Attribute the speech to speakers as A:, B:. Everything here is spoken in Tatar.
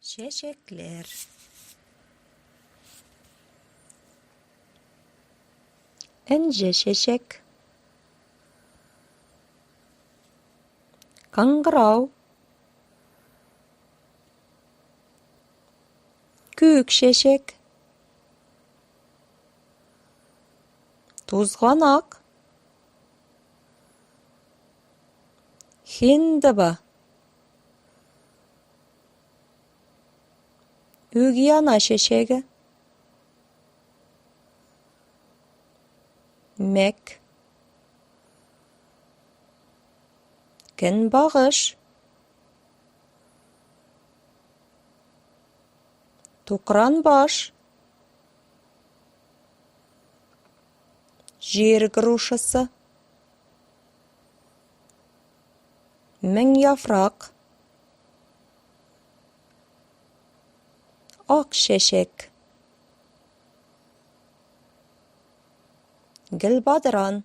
A: Çiçekler. İnce çiçek. Kangırау. Kүйік çiçek. Tuzғанақ. Хиндыба. Үгияна çiçeği. Mek. Күнбағыш. Тоқыранбаш. Жер грушасы. Мың яфрак. Ак çiçek. Gülbadran.